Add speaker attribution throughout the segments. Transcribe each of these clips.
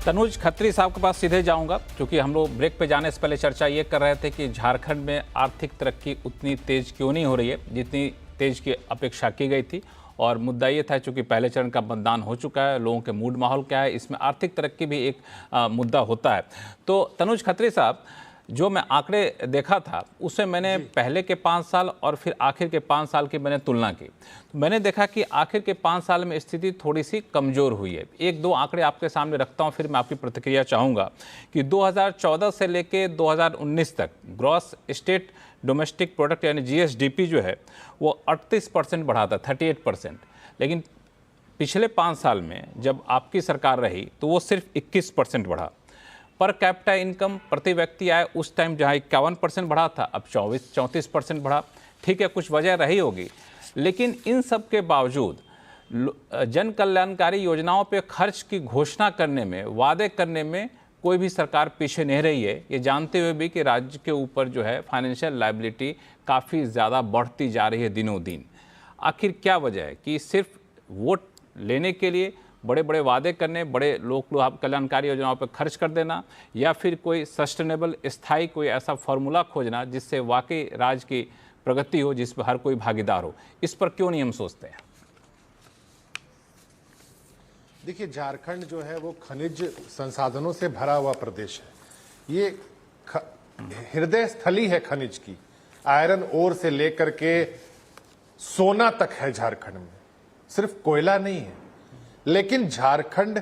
Speaker 1: तनुज खत्री साहब के पास सीधे जाऊंगा, क्योंकि हम लोग ब्रेक पे जाने से पहले चर्चा ये कर रहे थे कि झारखंड में आर्थिक तरक्की उतनी तेज क्यों नहीं हो रही है जितनी तेज की अपेक्षा की गई थी। और मुद्दा ये था, चूंकि पहले चरण का मतदान हो चुका है, लोगों के मूड माहौल क्या है, इसमें आर्थिक तरक्की भी एक मुद्दा होता है। तो तनुज खत्री साहब, जो मैं आंकड़े देखा था उसमें मैंने पहले के 5 साल और फिर आखिर के 5 साल की मैंने तुलना की, तो मैंने देखा कि आखिर के 5 साल में स्थिति थोड़ी सी कमज़ोर हुई है। एक दो आंकड़े आपके सामने रखता हूं, फिर मैं आपकी प्रतिक्रिया चाहूँगा कि 2014 से लेके 2019 तक ग्रॉस स्टेट डोमेस्टिक प्रोडक्ट यानी GSDP जो है वो 38% बढ़ा था, 38%। लेकिन पिछले 5 साल में जब आपकी सरकार रही तो वो सिर्फ 21% बढ़ा। पर कैपिटा इनकम प्रति व्यक्ति आय उस टाइम जहाँ 51% बढ़ा था, अब 34% बढ़ा। ठीक है, कुछ वजह रही होगी, लेकिन इन सब के बावजूद जन कल्याणकारी योजनाओं पे खर्च की घोषणा करने में, वादे करने में कोई भी सरकार पीछे नहीं रही है, ये जानते हुए भी कि राज्य के ऊपर जो है फाइनेंशियल लायबिलिटी काफ़ी ज़्यादा बढ़ती जा रही है दिनों दिन। आखिर क्या वजह है कि सिर्फ वोट लेने के लिए बड़े बड़े वादे करने, बड़े लोक कल्याणकारी योजनाओं पर खर्च कर देना, या फिर कोई सस्टेनेबल स्थायी कोई ऐसा फार्मूला खोजना जिससे वाकई राज्य की प्रगति हो, जिस पर हर कोई भागीदार हो? इस पर क्यों नहीं हम सोचते हैं?
Speaker 2: देखिए, झारखंड जो है वो खनिज संसाधनों से भरा हुआ प्रदेश है। ये हृदय स्थली है खनिज की। आयरन ओर से लेकर के सोना तक है झारखंड में, सिर्फ कोयला नहीं है। लेकिन झारखंड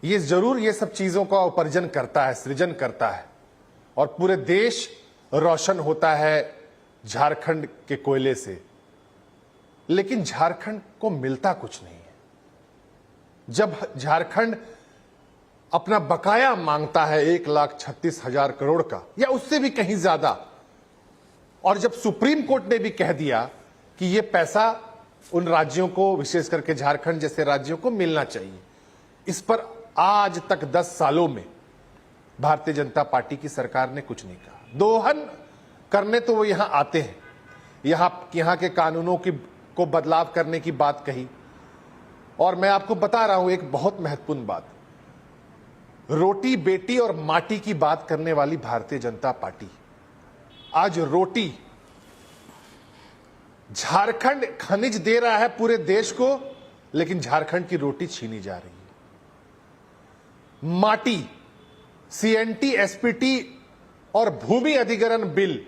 Speaker 2: ये जरूर ये सब चीजों का उपार्जन करता है, सृजन करता है, और पूरे देश रोशन होता है झारखंड के कोयले से। लेकिन झारखंड को मिलता कुछ नहीं है। जब झारखंड अपना बकाया मांगता है 1,36,000 करोड़ का या उससे भी कहीं ज्यादा, और जब सुप्रीम कोर्ट ने भी कह दिया कि यह पैसा उन राज्यों को, विशेष करके झारखंड जैसे राज्यों को मिलना चाहिए, इस पर आज तक 10 सालों में भारतीय जनता पार्टी की सरकार ने कुछ नहीं कहा। दोहन करने तो वो यहां आते हैं, यहां के कानूनों को बदलाव करने की बात कही। और मैं आपको बता रहा हूं एक बहुत महत्वपूर्ण बात, रोटी बेटी और माटी की बात करने वाली भारतीय जनता पार्टी आज रोटी, झारखंड खनिज दे रहा है पूरे देश को, लेकिन झारखंड की रोटी छीनी जा रही है। माटी, CNT, SPT और भूमि अधिग्रहण बिल,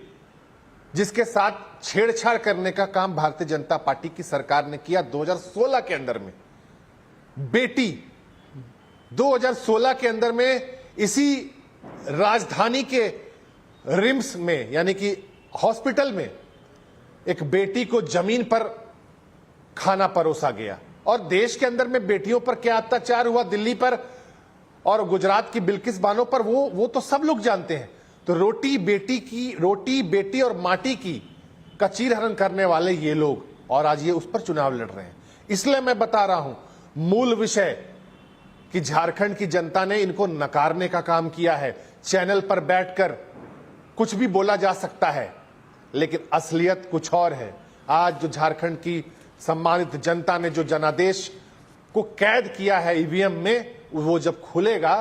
Speaker 2: जिसके साथ छेड़छाड़ करने का काम भारतीय जनता पार्टी की सरकार ने किया 2016 के अंदर में। बेटी 2016 के अंदर में इसी राजधानी के रिम्स में, यानी कि हॉस्पिटल में, एक बेटी को जमीन पर खाना परोसा गया। और देश के अंदर में बेटियों पर क्या अत्याचार हुआ, दिल्ली पर और गुजरात की बिल्किस बानो पर, वो तो सब लोग जानते हैं। तो रोटी बेटी और माटी की का चीरहरण करने वाले ये लोग, और आज ये उस पर चुनाव लड़ रहे हैं। इसलिए मैं बता रहा हूं मूल विषय कि झारखंड की जनता ने इनको नकारने का काम किया है। चैनल पर बैठकर कुछ भी बोला जा सकता है, लेकिन असलियत कुछ और है। आज जो झारखंड की सम्मानित जनता ने जो जनादेश को कैद किया है EVM में, वो जब खुलेगा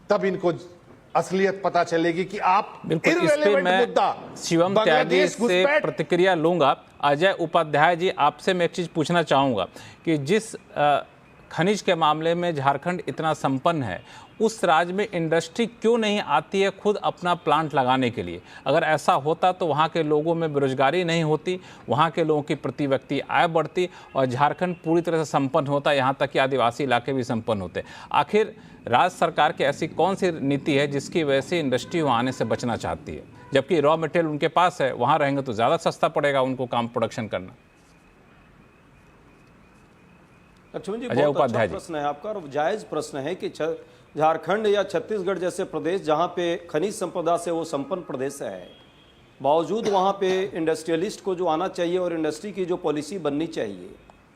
Speaker 2: तब इनको असलियत पता चलेगी कि आप
Speaker 1: इररिलेवेंट मुद्दा शिवम त्यागी से प्रतिक्रिया लूंगा। अजय उपाध्याय जी, आपसे मैं एक चीज पूछना चाहूंगा कि जिस खनिज के मामले में झारखंड इतना संपन्न है, उस राज्य में इंडस्ट्री क्यों नहीं आती है खुद अपना प्लांट लगाने के लिए? अगर ऐसा होता तो वहाँ के लोगों में बेरोजगारी नहीं होती, वहाँ के लोगों की प्रति व्यक्ति आय बढ़ती और झारखंड पूरी तरह से संपन्न होता, यहाँ तक कि आदिवासी इलाके भी संपन्न होते। आखिर राज्य सरकार की ऐसी कौन सी नीति है जिसकी वजह से इंडस्ट्री वहाँ आने से बचना चाहती है, जबकि रॉ मटेरियल उनके पास है, वहाँ रहेंगे तो ज़्यादा सस्ता पड़ेगा उनको काम प्रोडक्शन करना?
Speaker 3: लक्ष्मण जी, बहुत अच्छा प्रश्न है आपका और जायज प्रश्न है कि झारखंड या छत्तीसगढ़ जैसे प्रदेश जहां पे खनिज संपदा से वो संपन्न प्रदेश है, बावजूद वहां पे इंडस्ट्रियलिस्ट को जो आना चाहिए और इंडस्ट्री की जो पॉलिसी बननी चाहिए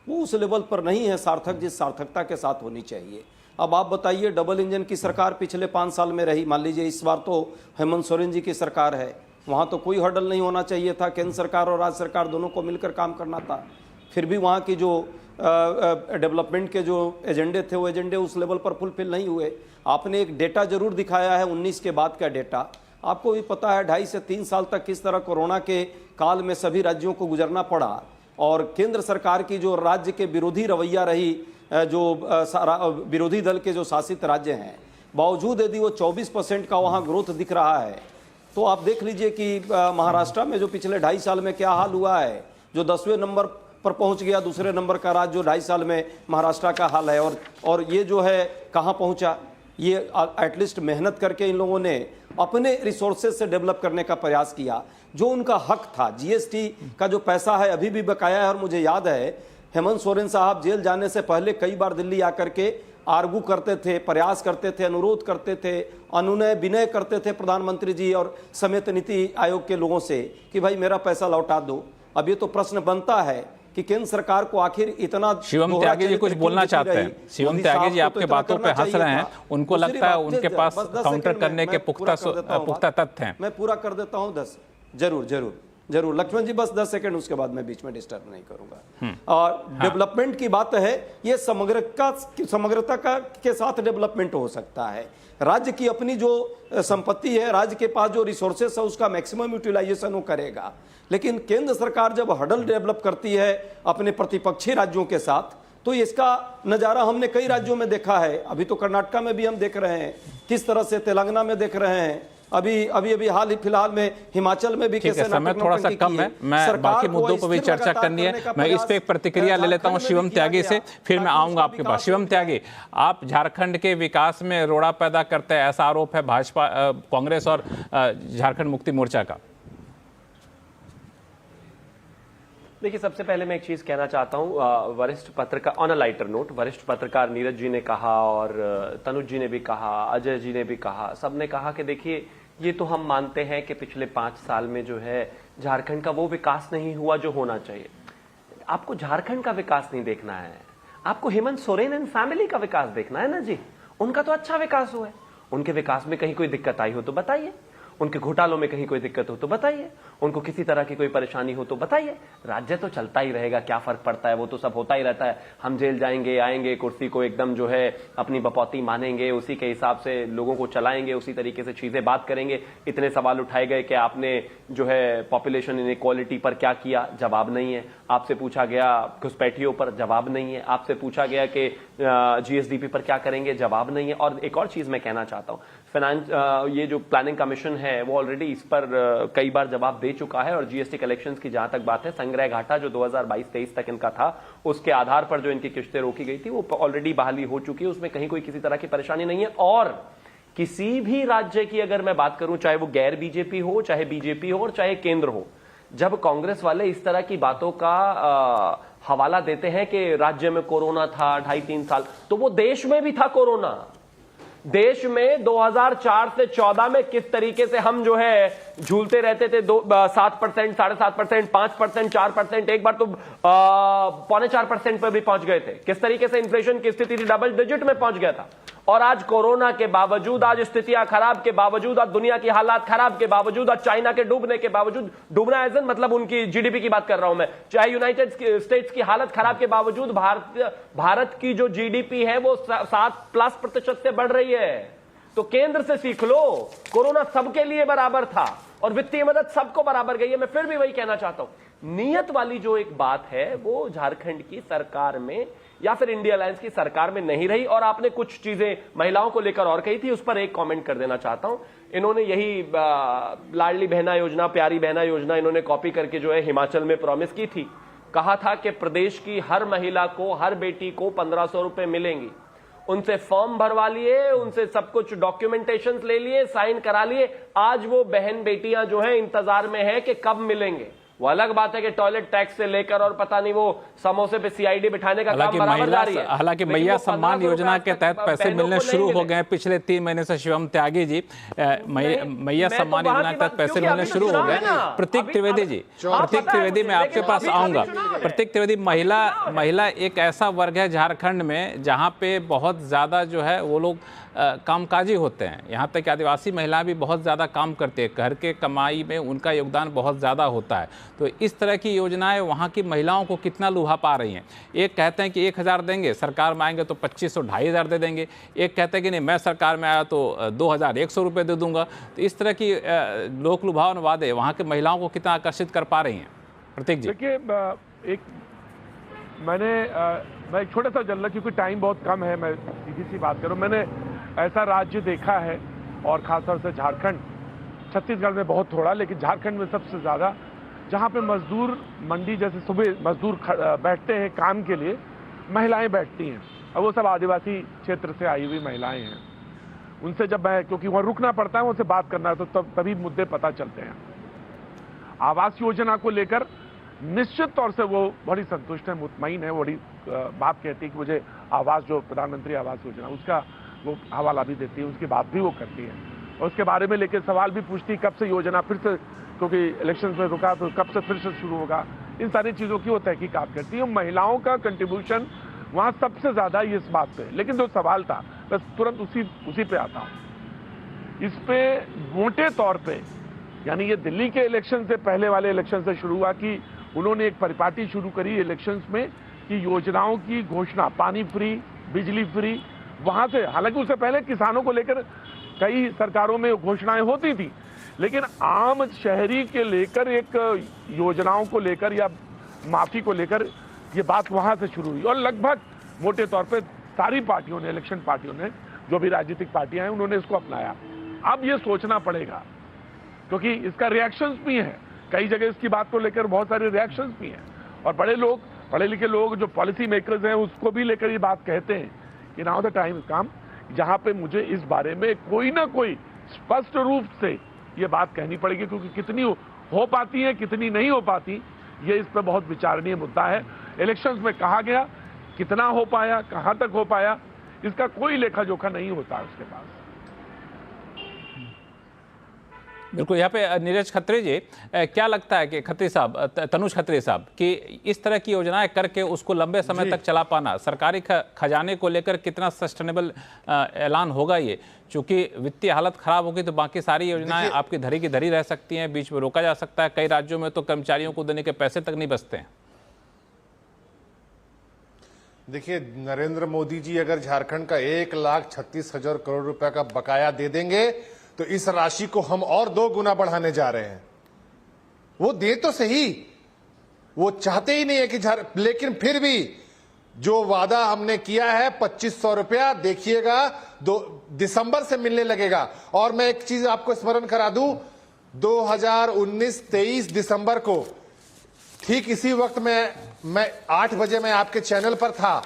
Speaker 3: वो उस लेवल पर नहीं है सार्थक, जिस सार्थकता के साथ होनी चाहिए। अब आप बताइए, डबल इंजन की सरकार पिछले 5 साल में रही, मान लीजिए इस बार तो हेमंत सोरेन जी की सरकार है, वहाँ तो कोई हर्डल नहीं होना चाहिए था, केंद्र सरकार और राज्य सरकार दोनों को मिलकर काम करना था। फिर भी वहाँ की जो डेवलपमेंट के जो एजेंडे थे वो एजेंडे उस लेवल पर फुलफिल नहीं हुए। आपने एक डेटा जरूर दिखाया है 19 के बाद का डेटा, आपको भी पता है 2.5 से 3 साल तक किस तरह कोरोना के काल में सभी राज्यों को गुजरना पड़ा, और केंद्र सरकार की जो राज्य के विरोधी रवैया रही, जो विरोधी दल के जो शासित राज्य हैं, बावजूद यदि वो 24% का वहाँ ग्रोथ दिख रहा है, तो आप देख लीजिए कि महाराष्ट्र में जो पिछले 2.5 साल में क्या हाल हुआ है, जो 10वें नंबर पर पहुंच गया, दूसरे नंबर का राज्य जो 2.5 साल में महाराष्ट्र का हाल है, और ये जो है कहाँ पहुंचा, ये एटलीस्ट मेहनत करके इन लोगों ने अपने रिसोर्सेज से डेवलप करने का प्रयास किया, जो उनका हक था। जीएसटी का जो पैसा है अभी भी बकाया है, और मुझे याद है हेमंत सोरेन साहब जेल जाने से पहले कई बार दिल्ली आकर के आर्गू करते थे, प्रयास करते थे, अनुरोध करते थे, अनुनय विनय करते थे प्रधानमंत्री जी और समेत नीति आयोग के लोगों से कि भाई मेरा पैसा लौटा दो। अब ये तो प्रश्न बनता है कि केंद्र सरकार को आखिर इतना।
Speaker 1: शिवम त्यागी जी कुछ बोलना चाहते हैं। शिवम त्यागी जी आपके बातों पे हंस रहे हैं, उनको लगता है उनके पास काउंटर करने के पुख्ता तथ्य हैं।
Speaker 3: मैं पूरा कर देता हूं 10। जरूर जरूर जरूर लक्ष्मण जी, बस 10 सेकंड, उसके बाद मैं बीच में डिस्टर्ब नहीं करूंगा। और डेवलपमेंट की बात है, ये समग्रता के साथ डेवलपमेंट हो सकता है। राज्य की अपनी जो संपत्ति है, राज्य के पास जो रिसोर्सेस है, उसका मैक्सिमम यूटिलाइजेशन वो करेगा। लेकिन केंद्र सरकार जब हडल डेवलप करती है अपने प्रतिपक्षी राज्यों के साथ, तो इसका नजारा हमने कई राज्यों में देखा है। अभी तो कर्नाटका में भी हम देख रहे हैं किस तरह से, तेलंगाना में देख रहे हैं, अभी हाल ही फिलहाल में हिमाचल में भी कैसे।
Speaker 1: समय थोड़ा सा कम है, मैं बाकी मुद्दों पर भी चर्चा करनी है। मैं इस पे एक प्रतिक्रिया ले लेता हूं शिवम त्यागी से, फिर मैं आऊंगा आपके पास। शिवम त्यागी, आप झारखंड के विकास में रोड़ा पैदा करते हैं, ऐसा आरोप है भाजपा, कांग्रेस और झारखंड मुक्ति मोर्चा का।
Speaker 4: देखिए, सबसे पहले मैं एक चीज कहना चाहता हूं, वरिष्ठ पत्रकार, ऑन अ लाइटर नोट, वरिष्ठ पत्रकार नीरज जी ने कहा और तनुज जी ने भी कहा, अजय जी ने भी कहा, सबने कहा कि देखिए ये तो हम मानते हैं कि पिछले 5 साल में जो है झारखंड का वो विकास नहीं हुआ जो होना चाहिए। आपको झारखंड का विकास नहीं देखना है, आपको हेमंत सोरेन एंड फैमिली का विकास देखना है ना जी। उनका तो अच्छा विकास हुआ है, उनके विकास में कहीं कोई दिक्कत आई हो तो बताइए, उनके घोटालों में कहीं कोई दिक्कत हो तो बताइए, उनको किसी तरह की कोई परेशानी हो तो बताइए। राज्य तो चलता ही रहेगा, क्या फर्क पड़ता है, वो तो सब होता ही रहता है। हम जेल जाएंगे, आएंगे, कुर्सी को एकदम जो है अपनी बपौती मानेंगे, उसी के हिसाब से लोगों को चलाएंगे, उसी तरीके से चीजें बात करेंगे। इतने सवाल उठाए गए कि आपने जो है पॉपुलेशन इनइक्वालिटी पर क्या किया, जवाब नहीं है। आपसे पूछा गया घुसपैठियों पर, जवाब नहीं है। आपसे पूछा गया कि जीएसडीपी पर क्या करेंगे, जवाब नहीं है। और एक और चीज मैं कहना चाहता हूं, ये जो प्लानिंग कमीशन है वो ऑलरेडी इस पर कई बार जवाब दे चुका है। और जीएसटी कलेक्शंस की जहां तक बात है, संग्रह घाटा जो 2022-23 तक इनका था, उसके आधार पर जो इनकी किस्तें रोकी गई थी वो ऑलरेडी बहाली हो चुकी है, उसमें कहीं कोई किसी तरह की परेशानी नहीं है। और किसी भी राज्य की अगर मैं बात करूं, चाहे वो गैर बीजेपी हो, चाहे बीजेपी हो और चाहे केंद्र हो, जब कांग्रेस वाले इस तरह की बातों का हवाला देते हैं कि राज्य में कोरोना था 2.5-3 साल, तो वो देश में भी था कोरोना। देश में 2004 से 14 में किस तरीके से हम जो है झूलते रहते थे, 7%, 7.5%, 5%, 4%, एक बार तो 3.25% पर भी पहुंच गए थे। किस तरीके से इन्फ्लेशन की स्थिति थी, डबल डिजिट में पहुंच गया था। और आज कोरोना के बावजूद, आज स्थितियां खराब के बावजूद, आज दुनिया की हालात खराब के बावजूद, आज चाइना के डूबने के बावजूद, डूबना एज मतलब उनकी जीडीपी की बात कर रहा हूं मैं, चाहे यूनाइटेड स्टेट्स की हालत खराब के बावजूद भारत की जो जीडीपी है वो 7+% से बढ़ रही है। तो केंद्र से सीख लो, कोरोना सबके लिए बराबर था और वित्तीय मदद सबको बराबर गई है। मैं फिर भी वही कहना चाहता हूं, नियत वाली जो एक बात है वो झारखंड की सरकार में या फिर इंडिया अलायंस की सरकार में नहीं रही। और आपने कुछ चीजें महिलाओं को लेकर और कही थी, उस पर एक कमेंट कर देना चाहता हूं। इन्होंने यही लाडली बहना योजना, प्यारी बहना योजना इन्होंने कॉपी करके जो है हिमाचल में प्रॉमिस की थी। कहा था कि प्रदेश की हर महिला को, हर बेटी को 1500 रुपए मिलेंगी। उनसे फॉर्म भरवा लिए, उनसे सब कुछ डॉक्यूमेंटेशन ले लिए, साइन करा लिए। आज वो बहन बेटियां जो हैं इंतजार में है कि कब मिलेंगे। वो अलग बात है कि टॉयलेट टैक्स से लेकर और पता नहीं वो समोसे पे सीआईडी बिठाने का काम बराबर जारी है।
Speaker 1: हालांकि मैया सम्मान योजना के तहत पैसे मिलने शुरू हो गए पिछले 3 महीने से। शिवम त्यागी जी, मैया सम्मान योजना के तहत पैसे मिलने शुरू हो गए। प्रतीक त्रिवेदी जी, प्रतीक त्रिवेदी, मैं आपके पास आऊंगा। प्रतीक त्रिवेदी, महिला एक ऐसा वर्ग है झारखंड में जहां पे बहुत ज्यादा जो है वो लोग कामकाजी होते हैं। यहाँ तक कि आदिवासी महिलाएं भी बहुत ज़्यादा काम करती है, घर के कमाई में उनका योगदान बहुत ज़्यादा होता है। तो इस तरह की योजनाएं वहाँ की महिलाओं को कितना लुभा पा रही हैं। एक कहते हैं कि 1,000 देंगे, सरकार में आएंगे तो 2,500 2,500 दे देंगे। एक कहते हैं कि नहीं, मैं सरकार में आया तो 2,100 रुपये दे दूंगा। तो इस तरह की लोक लुभावन वादे वहाँ की महिलाओं को कितना आकर्षित कर पा रही हैं? प्रतीक जी।
Speaker 5: देखिए, मैं एक छोटा सा जनरल, क्योंकि टाइम बहुत कम है, मैं सीधी सी बात करूं। मैंने ऐसा राज्य देखा है, और खासतौर से झारखंड, छत्तीसगढ़ में बहुत थोड़ा, लेकिन झारखंड में सबसे ज़्यादा, जहां पे मजदूर मंडी जैसे सुबह मजदूर बैठते हैं काम के लिए, महिलाएं बैठती हैं, और वो सब आदिवासी क्षेत्र से आई हुई महिलाएं हैं। उनसे जब मैं, क्योंकि वहाँ रुकना पड़ता है, उनसे बात करना है, तो तभी मुद्दे पता चलते हैं। आवास योजना को लेकर निश्चित तौर से वो बड़ी संतुष्ट है, मुतमईन है। बड़ी बात कहती है कि मुझे आवास, जो प्रधानमंत्री आवास योजना, उसका वो हवाला भी देती है, उसकी बात भी वो करती है, और उसके बारे में लेकर सवाल भी पूछती, कब से योजना फिर से, क्योंकि इलेक्शन में रुका तो कब से फिर से शुरू होगा, इन सारी चीज़ों की वो तहकीकात करती है। महिलाओं का कंट्रीब्यूशन वहाँ सबसे ज़्यादा इस बात पे। लेकिन जो सवाल था, बस तुरंत उसी पे आता हूँ। इस पे मोटे तौर पे, यानी ये दिल्ली के इलेक्शन से पहले वाले इलेक्शन से शुरू हुआ कि उन्होंने एक परिपाटी शुरू करी इलेक्शंस में कि योजनाओं की घोषणा, पानी फ्री, बिजली फ्री, वहां से, हालांकि उससे पहले किसानों को लेकर कई सरकारों में घोषणाएं होती थी, लेकिन आम शहरी के लेकर एक योजनाओं को लेकर या माफी को लेकर ये बात वहां से शुरू हुई। और लगभग मोटे तौर पे सारी पार्टियों ने, इलेक्शन पार्टियों ने, जो भी राजनीतिक पार्टियां हैं, उन्होंने इसको अपनाया। अब ये सोचना पड़ेगा, क्योंकि इसका रिएक्शंस भी है, कई जगह इसकी बात को लेकर बहुत सारे रिएक्शंस भी हैं, और बड़े लोग, पढ़े लिखे लोग, जो पॉलिसी मेकर्स हैं, उसको भी लेकर ये बात कहते हैं कि now the time is come, जहां पे मुझे इस बारे में कोई ना कोई स्पष्ट रूप से ये बात कहनी पड़ेगी, क्योंकि कितनी हो पाती है, कितनी नहीं हो पाती, ये इस पर बहुत विचारणीय मुद्दा है। इलेक्शंस में कहा गया, कितना हो पाया, कहां तक हो पाया, इसका कोई लेखा जोखा नहीं होता उसके पास।
Speaker 1: बिल्कुल। यहाँ पे नीरज खत्री जी, क्या लगता है कि खत्री साहब, तनुज खत्री साहब, कि इस तरह की योजनाएं करके उसको लंबे समय तक चला पाना, सरकारी खजाने को लेकर कितना सस्टेनेबल ऐलान होगा ये? चूंकि वित्तीय हालत खराब होगी तो बाकी सारी योजनाएं आपकी धरी की धरी रह सकती हैं, बीच में रोका जा सकता है। कई राज्यों में तो कर्मचारियों को देने के पैसे तक नहीं बचते हैं।
Speaker 2: देखिए, नरेंद्र मोदी जी अगर झारखंड का 1,36,000 करोड़ रुपए का बकाया दे देंगे तो इस राशि को हम और 2 गुना बढ़ाने जा रहे हैं। वो दे तो सही, वो चाहते ही नहीं है कि लेकिन फिर भी जो वादा हमने किया है 2,500 रुपया, देखिएगा 2 दिसंबर से मिलने लगेगा। और मैं एक चीज आपको स्मरण करा दूं, 2019-23 दिसंबर को ठीक इसी वक्त में मैं 8 बजे मैं आपके चैनल पर था।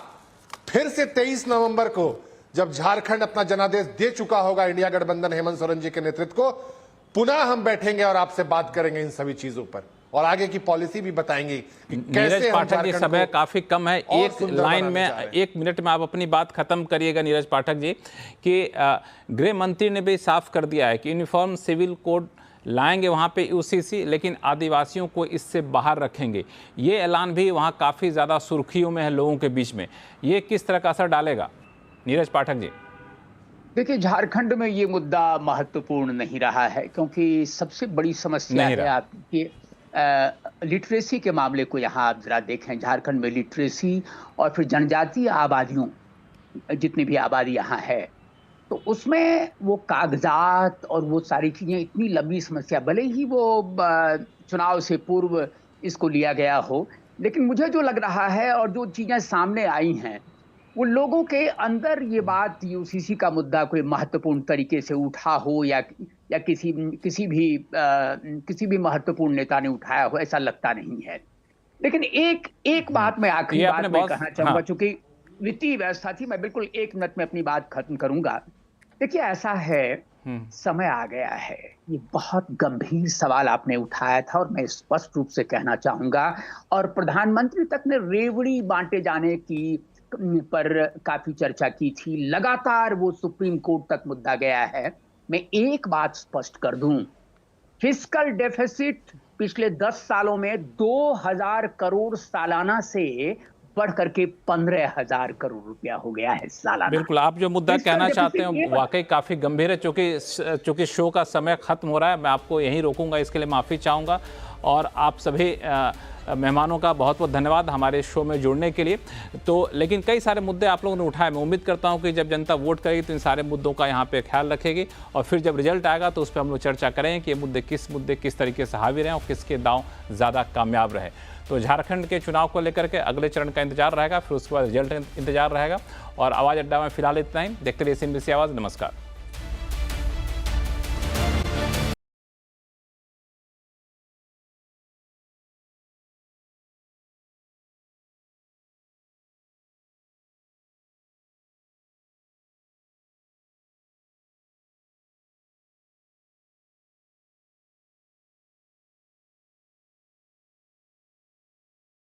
Speaker 2: फिर से 23 नवंबर को जब झारखंड अपना जनादेश दे चुका होगा इंडिया गठबंधन हेमंत सोरेन जी के नेतृत्व को, पुनः हम बैठेंगे और आपसे बात करेंगे इन सभी चीजों पर, और आगे की पॉलिसी भी बताएंगे कि कैसे।
Speaker 1: पाठक जी, समय काफी कम है, एक लाइन में 1 मिनट में आप अपनी बात खत्म करिएगा। नीरज पाठक जी, कि गृह मंत्री ने भी साफ कर दिया है कि यूनिफॉर्म सिविल कोड लाएंगे वहाँ पे यूसीसी, लेकिन आदिवासियों को इससे बाहर रखेंगे। ये ऐलान भी वहाँ काफ़ी ज़्यादा सुर्खियों में है लोगों के बीच में। ये किस तरह का असर डालेगा, नीरज पाठक जी?
Speaker 6: देखिए, झारखंड में ये मुद्दा महत्वपूर्ण नहीं रहा है, क्योंकि सबसे बड़ी समस्या है आपकी लिटरेसी के मामले को। यहाँ आप जरा देखें, झारखंड में लिटरेसी और फिर जनजातीय आबादियों, जितनी भी आबादी यहाँ है, तो उसमें वो कागजात और वो सारी चीज़ें, इतनी लंबी समस्या, भले ही वो चुनाव से पूर्व इसको लिया गया हो, लेकिन मुझे जो लग रहा है और जो चीज़ें सामने आई हैं, वो लोगों के अंदर ये बात, यूसीसी का मुद्दा कोई महत्वपूर्ण तरीके से उठा हो या किसी भी महत्वपूर्ण नेता ने उठाया हो, ऐसा लगता नहीं है। लेकिन एक बात मैं आखिरी बात में कहना चाहूँगा, चूंकि वित्तीय व्यवस्था थी, मैं बिल्कुल 1 मिनट में अपनी बात खत्म करूंगा। देखिए, ऐसा है, समय आ गया है, ये बहुत गंभीर सवाल आपने उठाया था और मैं स्पष्ट रूप से कहना चाहूंगा, और प्रधानमंत्री तक ने रेवड़ी बांटे जाने की पर काफी चर्चा की थी, लगातार वो सुप्रीम कोर्ट तक मुद्दा गया है। मैं एक बात स्पष्ट कर दूं, फिस्कल डेफिसिट पिछले 10 सालों में 2,000 करोड़ सालाना से बढ़ करके 15,000 करोड़ रुपया हो गया है सालाना।
Speaker 1: बिल्कुल, आप जो मुद्दा
Speaker 6: इसका
Speaker 1: कहना चाहते
Speaker 6: deficit
Speaker 1: हैं वाकई काफ़ी गंभीर है। चूंकि शो का समय खत्म हो रहा है, मैं आपको यहीं रोकूंगा, इसके लिए माफ़ी चाहूँगा। और आप सभी मेहमानों का बहुत बहुत धन्यवाद हमारे शो में जुड़ने के लिए। तो लेकिन कई सारे मुद्दे आप लोगों ने उठाए, मैं उम्मीद करता हूं कि जब जनता वोट करेगी तो इन सारे मुद्दों का यहां पे ख्याल रखेगी और फिर जब रिजल्ट आएगा तो उस पर हम लोग चर्चा करेंगे कि ये मुद्दे किस तरीके से हावी रहे और किसके दांव ज़्यादा कामयाब रहे। तो झारखंड के चुनाव को लेकर के अगले चरण का इंतजार रहेगा, फिर उसके बाद रिजल्ट इंतजार रहेगा। और आवाज़ अड्डा में फिलहाल इतना ही। देखते रहिए CNBC आवाज़। नमस्कार।